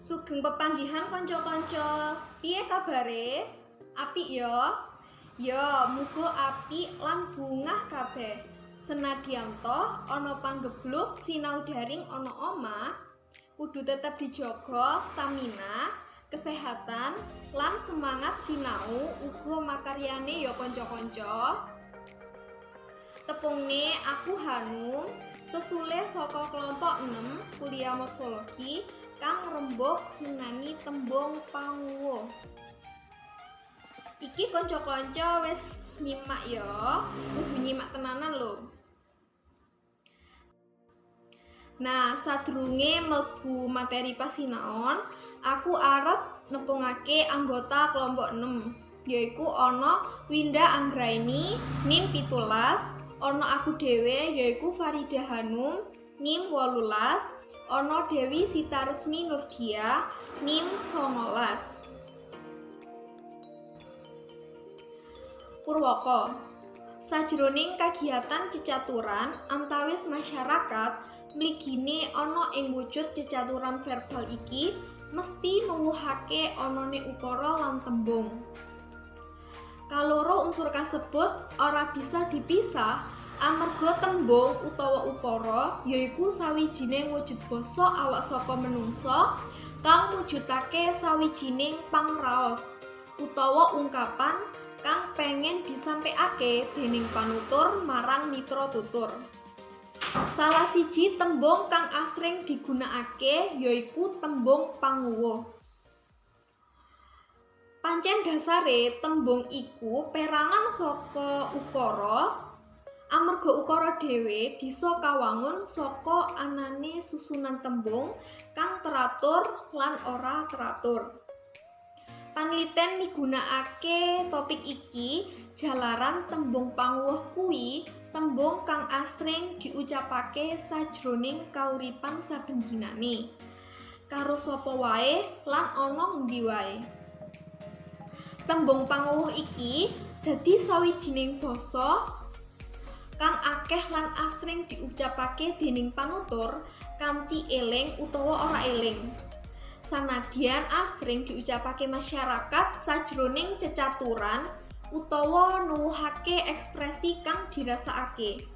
Sugeng pepanggihan kanca-kanca. Piye kabare? Apik ya? Ya, muga apik lan bungah kabeh. Senadyan to ana panggebluk sinau daring ana omah, kudu tetep dijaga stamina, kesehatan, lan semangat sinau uga makaryane ya kanca-kanca. Tepungne aku Hanum, sesule saka kelompok 6 kuliah morfologi kang rembug ngenani tembung panguwuh. Iki kanca-kanca wis nyimak ya, kudu nyimak tenanan lho. Nah, sadurunge mlebu materi pasinaon, aku arep nepungake anggota kelompok 6, yaiku ana Winda Anggraini, NIM 17, ana aku dhewe yaiku Farida Hanum, NIM 18, ana Dewi Sitaresmi Nurdia, NIM 19. Purwaka. Sajroning kagiatan cecaturan antawis masyarakat, mligine ana ing wujud cecaturan verbal iki mesti nuwuhake anane ukara lan tembung. Kaloro unsur kasebut ora bisa dipisah amarga tembung utawa ukara yaiku sawijining wujud basa awak saka menungsa kang mujudake sawijining pangraos utawa ungkapan kang pengen disampaiake dening panutur marang mitra tutur. Salah siji tembung kang asring digunakake yaiku tembung panguwuh. Pancen dasare tembung iku perangan saka ukara, amarga ukara dhewe bisa kawangun saka anane susunan tembung kang teratur lan ora teratur. Panliten migunakake topik iki jalaran tembung panguwuh kuwi tembung kang asring diucapake sajroning kauripan saben dinane karo sapa wae lan ana endi wae. Tembung panguwuh iki dadi sawijining basa kang akeh lan asring diucapake dening panutur kanthi eling utawa ora eling. Sanadyan asring diucapake masyarakat sajroning cecaturan utawa nuwuhake ekspresi kang dirasakake.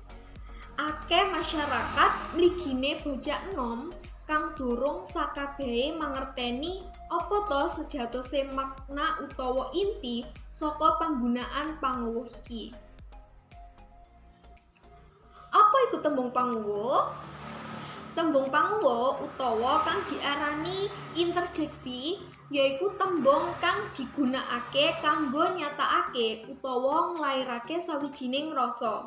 Akeh masyarakat mligine bocah enom kang durung sakabehe mangerteni apa to sejatose makna utawa inti saka panggunaan panguwuh iki. Apa iku tembung panguwuh? Tembung panguwuh utawa kang diarani interjeksi yaiku tembung kang digunakake kanggo nyatakake utawa nglairake sawijining rasa.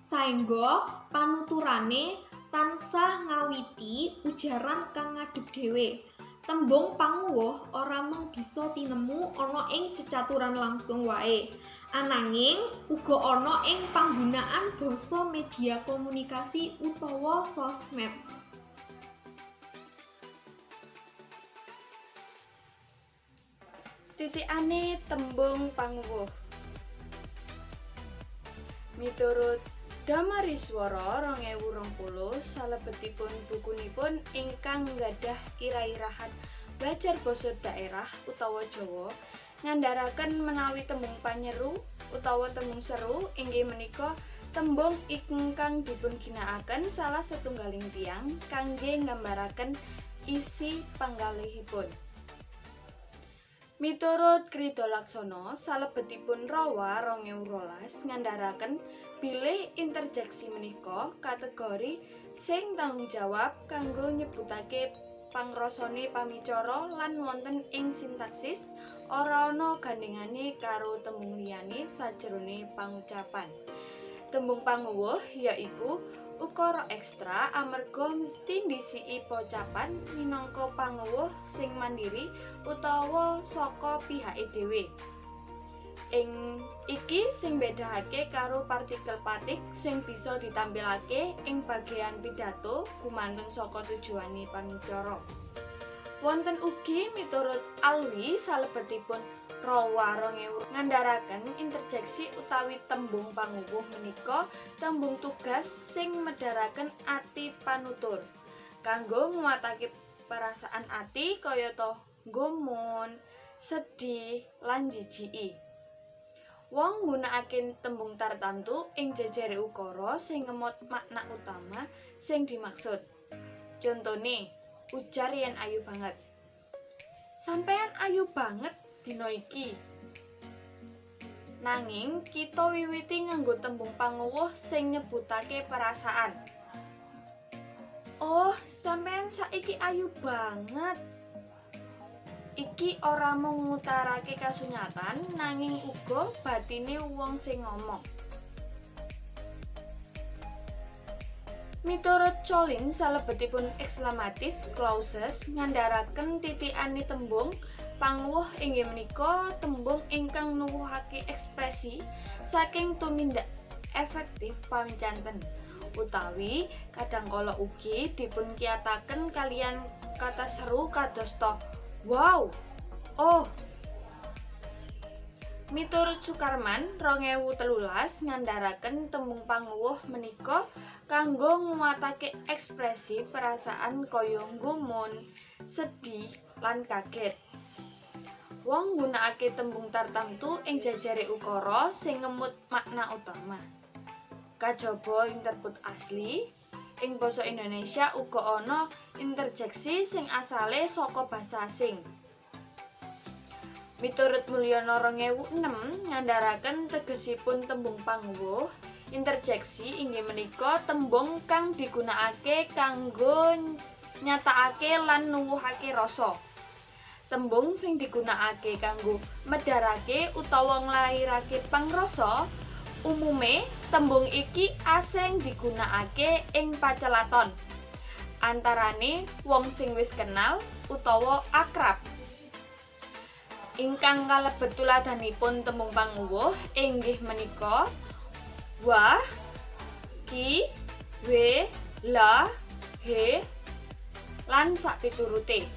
Saengga panuturane tansah ngawiti ujaran kang ngadhep dhewe. Tembung panguwuh ora mung bisa tinemu ana ing cecaturan langsung wae, ananging uga ana ing panggunaan basa media komunikasi utawa sosmed. Titikane tembung panguwuh. Miturut Damariswara 2020 salebetipun bukunipun ingkang nggadhah irah-irahan belajar basa daerah utawa Jawa ngandharaken menawi tembung panyeru utawa tembung seru inggih menika tembung ingkang dipunginakaken salah setunggaling tiyang kangge nggambaraken isi panggalihipun. Miturut Krida Laksana salebetipun Rawa 2012 ngandharaken bilih interjeksi menika kategori sing tanggung jawab kanggo nyebutake pangrasane pamicara lan wonten ing sintaksis ora ana gandhengane karo tembung liyane sajroné pangucapan. Tembung panguwuh yaiku ukara ekstra amarga mesti ndisiki pocapan minangka panguwuh sing mandiri utawa saka pihake dhewe. Ing iki sing bedahake karo partikel patik sing bisa ditampilake ing bagean pidato gumantung saka tujuane pamicara. Wonten ugi miturut Alwi salebetipun Rawa 2000 ngandharaken interjeksi utawi tembung panguwuh menika tembung tugas sing medharaken ati panutur kanggo nguwatake perasaan ati kayata gumun, sedih, lan jijiki. Wong nggunakake tembung tartamtu ing jejere ukara sing ngemot makna utama sing dimaksud. Contone, ujar yen ayu banget. Sampeyan ayu banget dina iki. Nanging kita wiwiti nganggo tembung panguwuh sing nyebutake perasaan. Oh, sampeyan saiki ayu banget. Iki ora mung ngutarake kasunyatan, nanging uga batine wong sing ngomong. Miturut Colin, salebetipun exclamative clauses ngandharaken titikane tembung panguwuh inggih menika tembung ingkang nuwuhake ekspresi saking tumindak efektif pamicanten, utawi kadangkala ugi dipunkiyataken kaliyan kata seru kadosta wow, oh. Miturut Sukarman, 2013 ngandharaken tembung panguwuh menika kanggo nguwatake ekspresi perasaan kaya gumun, sedih, lan kaget. Wong nggunakake tembung tartamtu ing jejere ukara sing ngemut makna utama. Kajaba interput asli, ing basa Indonesia uga ana interjeksi sing asale saka basa asing. Miturut Mulyono 2006 ngandharaken tegesipun tembung panguwuh, interjeksi inggih menika tembung kang digunakake kanggo nyatakake lan nuwuhake rasa. Tembung sing digunakake kanggo medharake utawa nglairake pangrasa, umume tembung iki asring digunakake ing pacelaton antarane wong sing wis kenal utawa akrab. Ingkang kalebet tuladhanipun tembung panguwuh inggih menika wah, ki, we, la, he, lan sapiturute.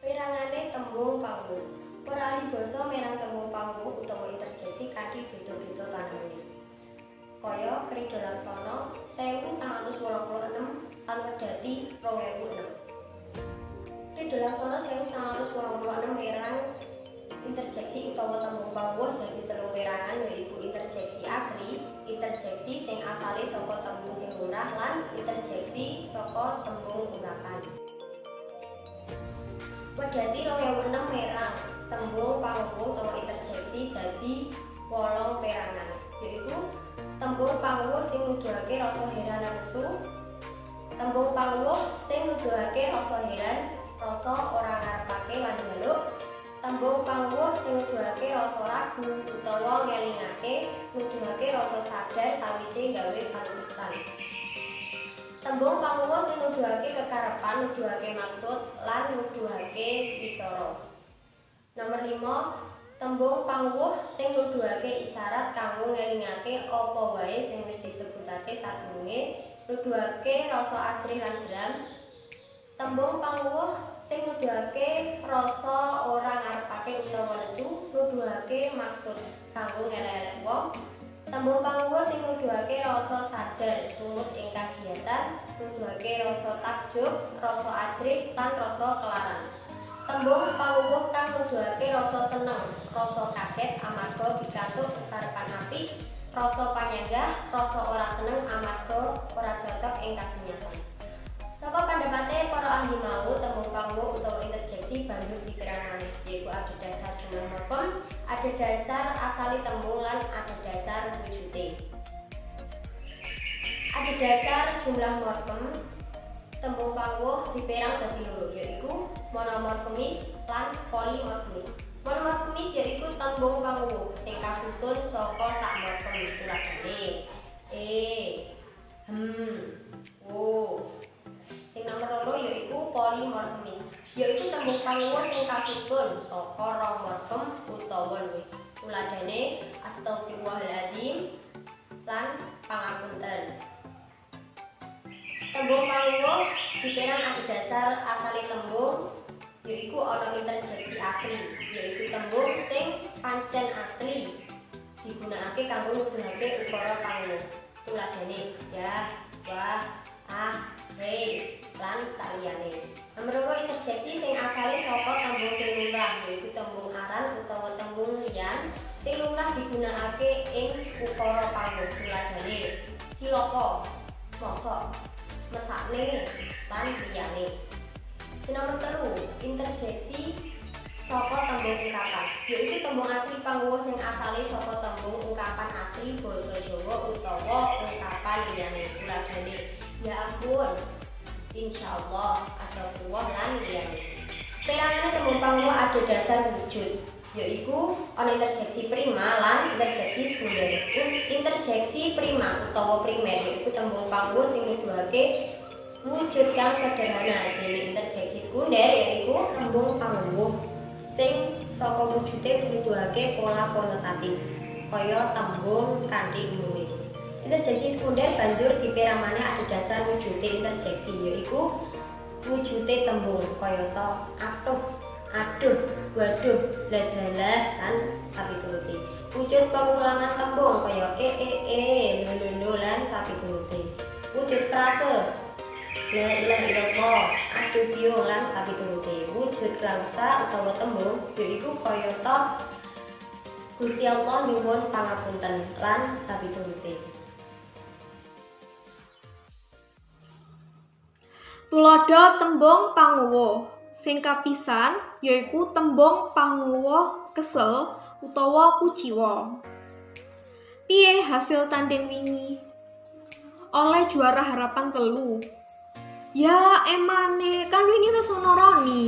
Perangane tembung panguwuh. Para ahli basa mirang tembung panguwuh utawa interjeksi kanthi beda-beda panamune. Kaya Krida Laksana 1986 lan Wedati 2006. Krida Laksana 1986 mirang interjeksi utawa tembung panguwuh dadi telung perangan yaiku interjeksi asli, interjeksi sing asale saka tembung sing lumrah lan interjeksi saka tembung ungkapan. Wedati 2006 merang tembung panguwuh utawa interjeksi dadi 8 perangan, yaiku tembung panguwuh sing nuduhake rasa heran nafsu, tembung panguwuh sing nuduhake rasa heran, rasa ora ngarepake lan njaluk, tembung panguwuh sing nuduhake rasa ragu utawa ngelingake, nuduhake rasa sadar sawise gawe panututan. Tembung panguwuh sing nuduhake kekarepan, nuduhake maksud lan nuduhake wicara. Nomor 5, tembung panguwuh sing nuduhake isyarat kanggo ngelingake apa wae sing wis disebutake sadurunge, nuduhake rasa ajrih lan geram. Tembung panguwuh sing nuduhake rasa ora ngarepake utawa nesu, nuduhake maksud kanggo ngelek wong. Tembung panguwuh sing nuduhake rasa sadar tumut ing kagiyatan, nuduhake rasa takjub, rasa ajrih lan rasa kelaran. Tembung panguwuh kang nuduhake rasa seneng, rasa kaget amarga pikantuk kekarepan apik, rasa panyanggah, rasa ora seneng amarga ora cocok ing kasunyatan. Saka pendapate para ahli mau, tembung panguwuh utawa interjeksi banjur dipérangake, yaiku ada dasar jumlah morfem, ada dasar asali tembung lan ada dasar wujute. Ada dasar jumlah morfem, tembung panguwuh dipérang dadi loro, yaiku monomorfemis lan polimorfemis. Monomorfemis yaiku tembung panguwuh sing kasusun saka sak morfem, tuladhane o. Sing nomor loro yaiku polimorfemis, yaitu tembung panguwuh sing kasusun saka rong morfem utawa luwih. Tuladhane astagfirullahaladzim lan pangapunten. Tembung panguwuh dipérang ada dasar asali tembung, yaiku ana interjeksi asli, yaitu tembung sing pancen asli digunakake kanggo nuduhake ukara panguwuh. Tuladhane ya, wah, ah, rain lan saliyane. Nomor loro interjeksi sing asale saka tembung sing lumrah yaiku tembung aran utawa tembung liyan sing lumrah digunakake ing ukara panggung. Tuladhane cilaka, mosok, mesakne lan liyane. Nomor telu interjeksi saka tembung ungkapan yaiku tembung asli panggung sing asale saka tembung ungkapan asli basa Jawa utawa ungkapan liyane. Tuladhane ya ampun, insyaallah, astagfirullah lan liyane. Perangane tembung panggung ada dasar wujud yaiku ana interjeksi prima lan interjeksi sekunder. Interjeksi prima utawa primer yaiku tembung panggung sing nuduhake wujud kang sederhana. Dene interjeksi sekunder yaiku tembung panggung sing saka wujude wis nuduhake pola fonotatis kaya tembung kanthi umume. Interjeksi sekunder banjur diperamane ada dasar wujude interjeksi yaiku wujude tembung kayata atuh, aduh, waduh, ladalah lan sapiturute. Wujud pengulangan tembung kaya lho lan sapiturute. Wujud frase la ilaha illallah, aduh piyo lan sapiturute. Wujud klausa utawa tembung yaiku kayata Gusti Allah nyuwun pangapunten lan sapiturute. Tuladha tembung panguwuh sing kapisan yaiku tembung panguwuh kesel utawa kuciwa. Piye hasil tanding wingi? Oleh juara harapan 3. Ya emane kan wingi wis ono Roni.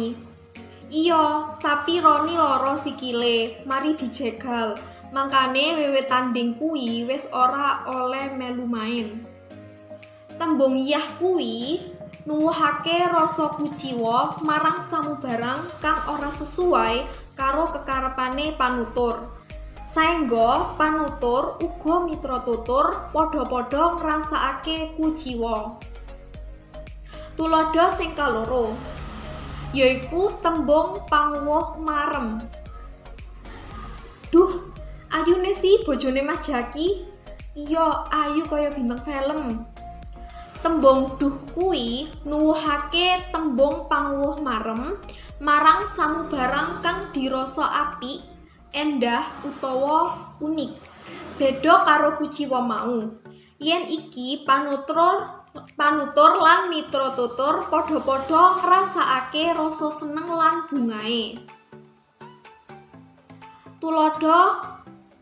Iya, tapi Roni loro sikile, mari dijegal. Mangkane wiwit tanding kuwi wis ora oleh melu main. Tembung yah kuwi nuwuhake rasa kuciwa marang samubarang kang ora sesuai karo kekarepane panutur. Saengga panutur uga mitra tutur padha-padha ngrasakake kuciwa. Tuladha sing kaloro yaiku tembung panguwuh marem. Duh, ayune si bojone Mas Jaki. Iya, ayu kaya bintang film. Tembung duh kuwi nuwuhake tembung panguwuh marem marang samubarang kang dirasa apik, endah utawa unik. Beda karo kuciwa mau. Yen iki panutur lan mitra tutur padha-padha ngrasakake rasa seneng lan bungae. Tuladha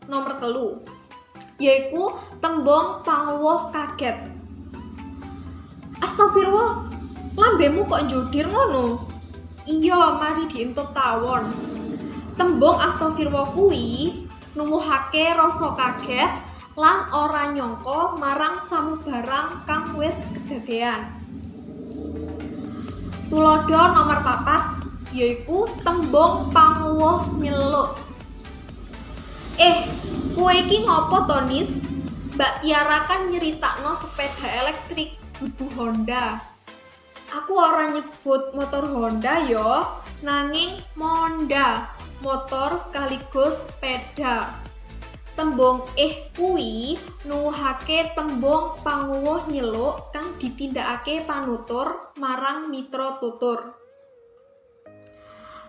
nomor 3 yaiku tembung panguwuh kaget. Astagfirullah, lambemu kok njodir ngono? Iya, mari diintut tawon. Tembung astagfirullah kuwi nuwuhake rasa kaget lan ora nyangka marang samubarang kang wis kedadean. Tuladha nomor 4 yaiku tembung panguwuh nyeluk. Kowe iki ngopo to, Nis? Mbak Tiara kan nyeritakno sepeda elektrik butuh Honda. Aku ora nyebut motor Honda yo, nanging Monda, motor sekaligus sepeda. Tembung kuwi nuwuhake tembung panguwuh nyeluk kang ditindakake panutur marang mitra tutur.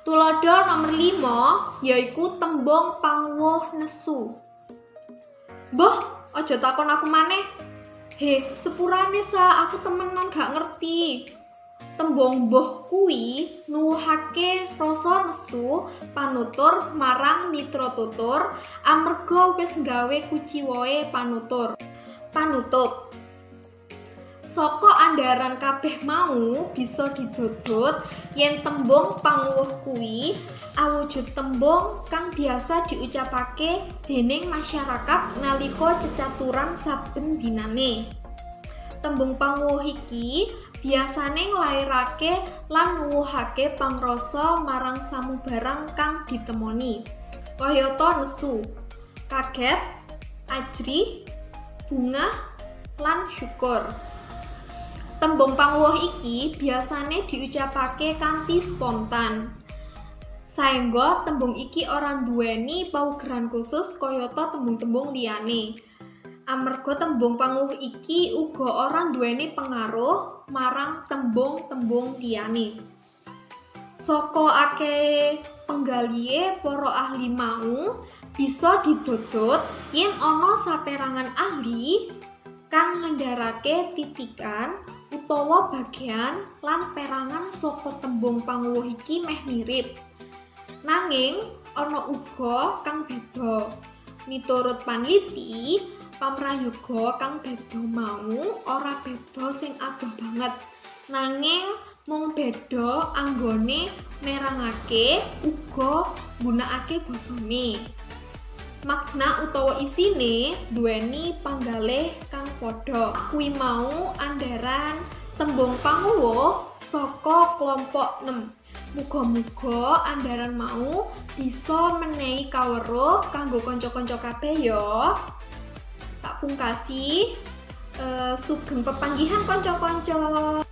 Tuladha nomor 5 yaiku tembung panguwuh nesu. Mbah, aja takon aku maneh. Sepurane aku temenan gak ngerti. Tembung mbah kuwi nuwuhake rasa nesu panutur marang mitra tutur amarga wis nggawe kuciwae panutur. Panutup. Saka andharan kabeh mau bisa didodot yen tembung panguwuh kuwi awujud tembung kang biasa diucapake dening masyarakat nalika cecaturan saben dinane. Tembung panguwuh iki biasane nglairake lan nuwuhake pangrasa marang samubarang kang ditemoni. Kayata nesu, kaget, ajrih, bungah, lan syukur. Tembung panguwuh iki biasane diucapake kanthi spontan. Saengga tembung iki ora nduweni paugeran khusus kayata tembung-tembung liyane. Amarga tembung panguwuh iki uga ora nduweni pengaruh marang tembung-tembung liyane. Saka akeh penggalihe para ahli mau bisa didodot yen ana saperangan ahli kang ngendharake titikan utawa bagian lan perangan saka tembung panguwuh iki meh mirip. Nanging ana uga kang beda. Miturut panliti, pamrayoga kang beda mau ora beda sing adoh banget. Nanging mung beda anggone nerangake uga nggunakake basane. Makna utawa isine duweni panggalih kang padha. Kuwi mau andharan tembung panguwuh saka kelompok 6. Muga-muga andharan mau bisa menehi kaweruh kanggo kanca-kanca kabeh ya. Tak pungkasi sugeng pepanggihan kanca-kanca.